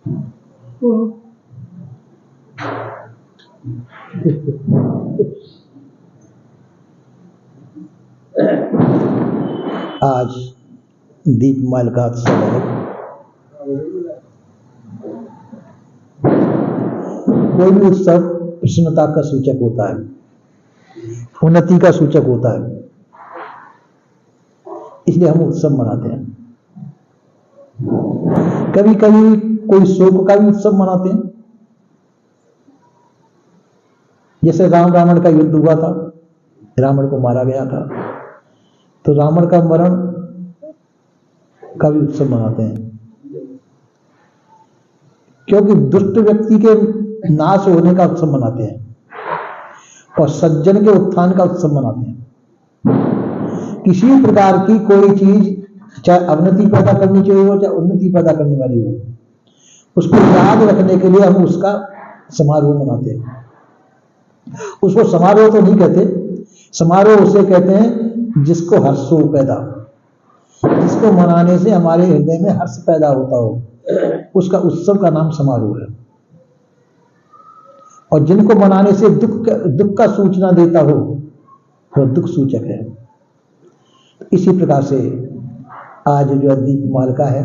आज दीपमाल का उत्सव है। कोई भी उत्सव प्रसन्नता का सूचक होता है, उन्नति का सूचक होता है, इसलिए हम उत्सव मनाते हैं। कभी कभी कोई शोक का भी उत्सव मनाते हैं। जैसे राम रावण का युद्ध हुआ था, रावण को मारा गया था, तो रावण का मरण का भी उत्सव मनाते हैं, क्योंकि दुष्ट व्यक्ति के नाश होने का उत्सव मनाते हैं और सज्जन के उत्थान का उत्सव मनाते हैं। किसी प्रकार की कोई चीज चाहे अवनति पैदा करनी चाहिए हो, चाहे उन्नति पैदा करने वाली हो, उसको याद रखने के लिए हम उसका समारोह मनाते हैं। उसको समारोह तो नहीं कहते, समारोह उसे कहते हैं जिसको हर्षो पैदा, जिसको मनाने से हमारे हृदय में हर्ष पैदा होता हो, उसका उत्सव का नाम समारोह है। और जिनको मनाने से दुख का सूचना देता हो, वह दुख सूचक है। इसी प्रकार से आज जो दीपमालिका है,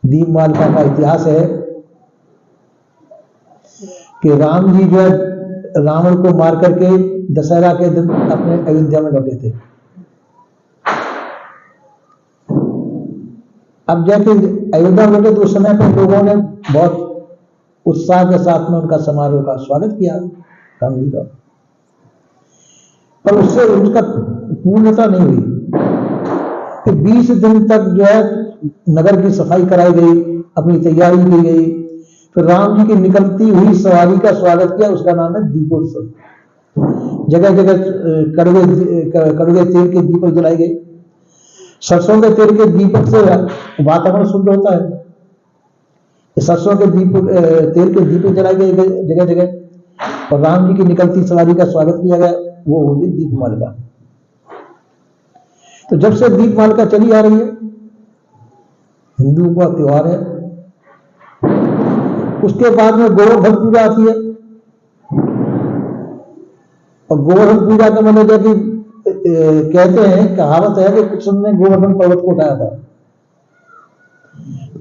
दीपमालिका का इतिहास है कि राम जी जो है रावण को मार करके दशहरा के दिन अपने अयोध्या में लौटे थे। अब जैसे अयोध्या में लौटे तो उस समय पर लोगों ने बहुत उत्साह के साथ में उनका समारोह का स्वागत किया राम जी का, पर उससे उनका पूर्णता नहीं हुई कि 20 दिन तक जो है नगर की सफाई कराई गई, अपनी तैयारी की गई, फिर राम जी की निकलती हुई सवारी का स्वागत किया, उसका नाम है दीपोत्सव। जगह जगह कड़वे तेल के दीपक जलाए गए। सरसों के तेल के दीपक से वातावरण शुद्ध होता है। सरसों के तेल के दीपक जलाए गए जगह जगह, और राम जी की निकलती सवारी का स्वागत किया गया, वो होगी दीपमालिका। तो जब से दीपमालिका चली आ रही है, हिंदुओं का त्योहार है। उसके बाद में गोवर्धन पूजा आती है, और गोवर्धन पूजा का मतलब है कि कहते हैं, कहावत है कि कृष्ण ने गोवर्धन पर्वत को उठाया था,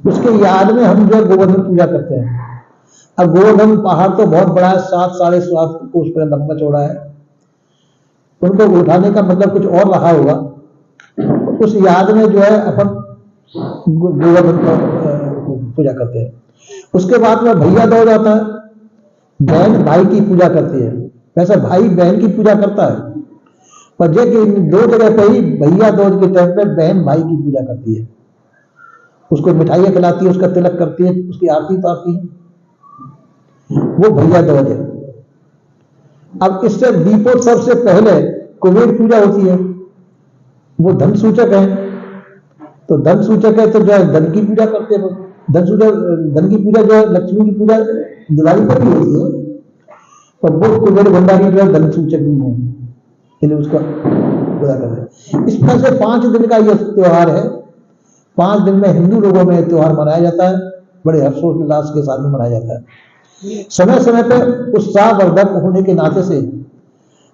उसके याद में हम जो है गोवर्धन पूजा करते हैं। अब गोवर्धन पहाड़ तो बहुत बड़ा है, 7 साढ़े 7 कोस पर लंबा चौड़ा है, उनको उठाने का मतलब कुछ और रहा होगा। उस याद में जो है अपन गोवर्धन पूजा करते हैं। उसके बाद में भैया दूज आता है, बहन भाई की पूजा करती है। वैसे भाई बहन की पूजा करता है, पर जो कि दो जगह पे ही भैया दूज के टाइम पे बहन भाई की पूजा करती है, उसको मिठाइयां खिलाती है, उसका तिलक करती है, उसकी आरती उतारती है, वो भैया दूज है। अब इससे दीपोत्सव से पहले कुबेर पूजा होती है, वो धन सूचक है। तो धन सूचक है तो जो है धन की पूजा करते हैं। धन की पूजा जो है, लक्ष्मी की पूजा दिवाली पर भी होती है, पर वो कुबेर भंडारी जो है धन सूचक भी है, इसलिए उसका पूजा करते हैं। इस तरह से 5 दिन का यह त्योहार है। 5 दिन में हिंदू लोगों में त्योहार मनाया जाता है, बड़े हर्षोल्लास के साथ में मनाया जाता है। समय समय पर उत्साहवर्धक होने के नाते से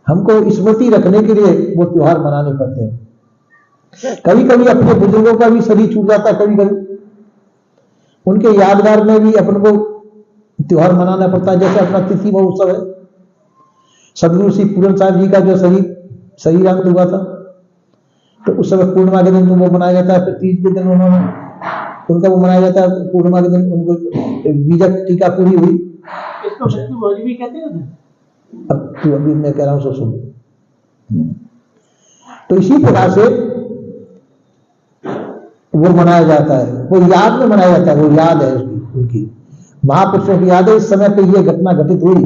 हमको स्मृति रखने के लिए वो त्योहार मनाने पड़ते हैं। कभी कभी अपने बुजुर्गों का भी शरीर छूट जाता है, कभी कभी उनके यादगार में भी अपन को त्योहार मनाना पड़ता है। जैसे अपना तिथि महोत्सव है, सदगुरु श्री पूरन साहब जी का जो शरीरांत हुआ था, तो उस समय पूर्णिमा के दिन तो वो मनाया जाता है। फिर तीज के दिन उनका वो मनाया जाता है, पूर्णिमा के दिन उनको बीजक टीका पूरी हुई। इसको भी कहते हैं। अब तू अभी मैं कह रहा हूं, सो सुन। तो इसी प्रकार से वो मनाया जाता है, वो याद में मनाया जाता है, वो याद है उनकी महापुरुषों की याद है। इस समय पे ये घटना घटित हुई,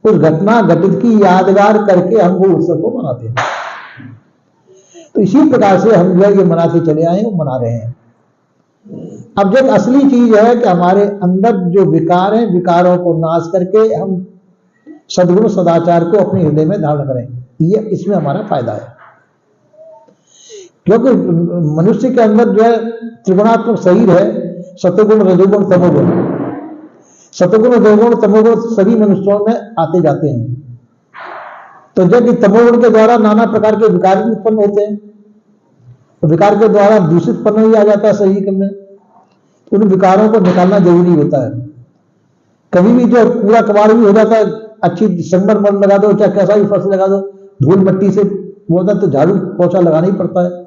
उस घटना घटित की यादगार करके हम वो उत्सव को मनाते हैं। तो इसी प्रकार से हम जो है ये मनाते चले आए हैं, मना रहे हैं। अब जो असली चीज है कि हमारे अंदर जो विकार हैं, विकारों को नाश करके हम सद्गुण सदाचार को अपने हृदय में धारण करें, ये इसमें हमारा फायदा है। क्योंकि मनुष्य के अंदर जो है त्रिगुणात्मक शरीर है, सतोगुण, रजोगुण, तमोगुण। सतोगुण, रजोगुण, तमोगुण सभी मनुष्यों में आते जाते हैं। तो जब तमोगुण के द्वारा नाना प्रकार के विकार भी उत्पन्न होते हैं, तो विकार के द्वारा दूषित पन भी आ जाता है शरीर में, उन विकारों को निकालना जरूरी होता है। कभी भी जो कूड़ा कबाड़ भी हो जाता है, अच्छी संगमरमर लगा दो, चाहे कैसा भी फर्श लगा दो, धूल मिट्टी से होता तो झाड़ू पोछा लगाना ही पड़ता है।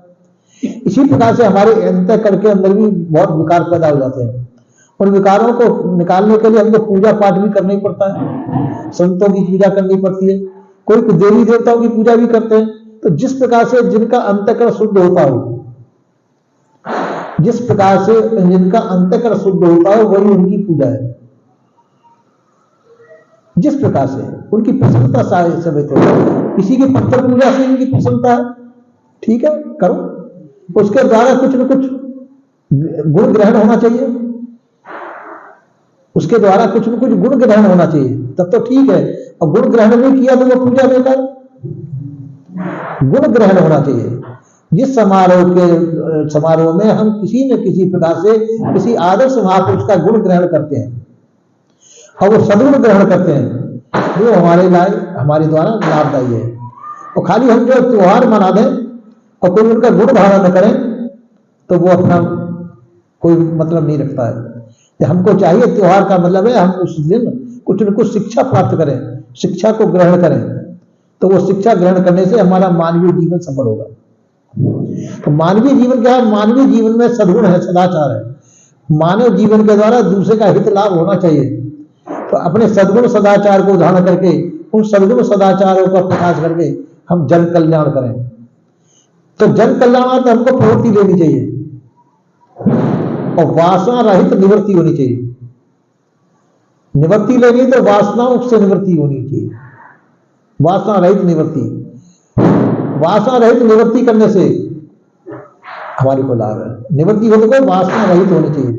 इसी प्रकार से हमारे अंतःकरण के अंदर भी बहुत विकार पैदा हो जाते हैं। उन विकारों को निकालने के लिए हमको पूजा पाठ भी करना ही पड़ता है, संतों की पूजा करनी पड़ती है, कोई देवी देवताओं की पूजा भी करते हैं। तो जिस प्रकार से जिनका अंतःकरण शुद्ध होता हो, जिस प्रकार से जिनका अंतःकरण शुद्ध होता है वही उनकी पूजा है। जिस प्रकार से उनकी प्रसन्नता सहित हो, किसी की पत्थर पूजा से उनकी प्रसन्नता है, ठीक है करो, उसके द्वारा कुछ न कुछ गुण ग्रहण होना चाहिए, उसके द्वारा कुछ न कुछ गुण ग्रहण होना चाहिए, तब तो ठीक है। और गुण ग्रहण नहीं किया तो वो पूजा बेकार। गुण ग्रहण होना चाहिए। जिस समारोह में हम किसी न किसी प्रकार से किसी आदर्श महापुरुष का गुण ग्रहण करते हैं और वो सदगुण ग्रहण करते हैं, वो हमारे लायक, हमारे द्वारा लाभदायी है। और खाली हम जो त्योहार मना दें और कोई उनका गुण धारण न करें तो वो अपना कोई मतलब नहीं रखता है। हमको चाहिए त्योहार का मतलब है हम उस दिन कुछ न कुछ शिक्षा प्राप्त करें, शिक्षा को ग्रहण करें, तो वो शिक्षा ग्रहण करने से हमारा मानवीय जीवन सफल होगा। तो मानवीय जीवन क्या है? मानवीय जीवन में सद्गुण है, सदाचार है। मानव जीवन के द्वारा दूसरे का हित लाभ होना चाहिए। तो अपने सद्गुण सदाचार को धारण करके, उन सद्गुण सदाचारों का प्रकाश करके हम जन कल्याण करें। तो जन कल्याण तो हमको प्रवृत्ति लेनी चाहिए और वासना रहित निवृत्ति होनी चाहिए। निवृत्ति लेनी तो वासनाओं से निवृत्ति होनी चाहिए, वासना रहित निवृत्ति। वासना रहित निवृत्ति करने से हमारे को लाभ है। निवृत्ति होने को वासना रहित होनी चाहिए,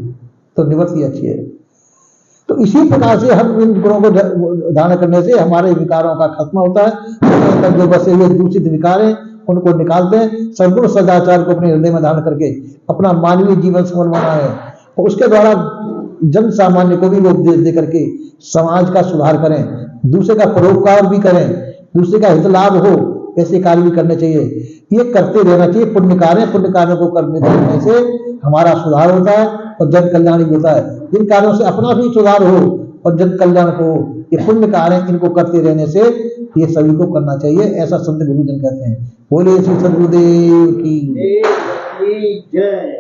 तो निवृत्ति अच्छी है। तो इसी प्रकार से हम इन गुणों को धारण करने से हमारे विकारों का खत्म होता है। जो बसे हुए दूषित विकार हैं उनको निकालते हैं। सद्गुण सदाचार को अपने हृदय में धारण करके अपना मानवीय जीवन सफल बनाना है और उसके द्वारा जन सामान्य को भी वो उपदेश दे करके समाज का सुधार करें, दूसरे का परोपकार भी करें, दूसरे का हित लाभ हो, ऐसे कार्य भी करने चाहिए। ये करते रहना चाहिए। पुण्य कार्यों को करने से हमारा सुधार होता है और जन कल्याण भी होता है। जिन कार्यों से अपना भी सुधार हो और जन कल्याण को, ये पुण्य कार्य इनको करते रहने से ये सभी को करना चाहिए, ऐसा संत गुरुजन कहते हैं। बोले श्री सद्गुरुदेव की जय।